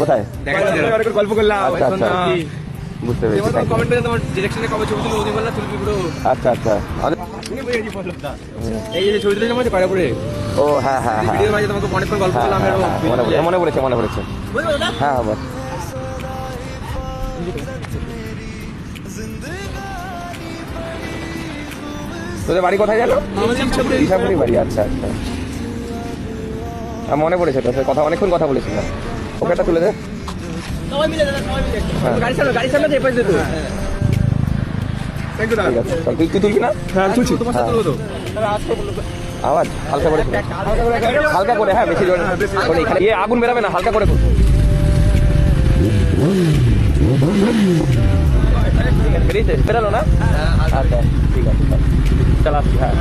কোথায়? গল্প করলাম। আচ্ছা আচ্ছা, বুঝতে পেরেছি। কমেন্ট করে তোমার ডিরেকশনে কবে ছবি তুলে ওদিন বললাম তুলবি পুরো। আচ্ছা আচ্ছা, এই যে ছবি তুলে আমার কয়রাপুরে। ও হ্যাঁ হ্যাঁ হ্যাঁ, ভিডিওর মাঝে তোমাকে অনেকক্ষণ গল্প করলাম। মনে পড়েছে মনে পড়েছে। হ্যাঁ বস, তোদের বাড়ি কোথায় জানো? ইসাপুরি বাড়ি। আচ্ছা আচ্ছা, মনে পড়েছে, তোর সাথে কথা অনেকক্ষণ কথা বলেছিলাম। ওকে একটা তুলে দে। গাড়ি সামনে দিয়ে পাশে তুই তুলবি না? আওয়াজ হালকা করে, হালকা করে, হ্যাঁ বেশি জোরে এখানে আগুন বেরাবে না, হালকা করে করবো। বেরিয়েছে, বেরালো না? আচ্ছা ঠিক আছে, চল আসছি। হ্যাঁ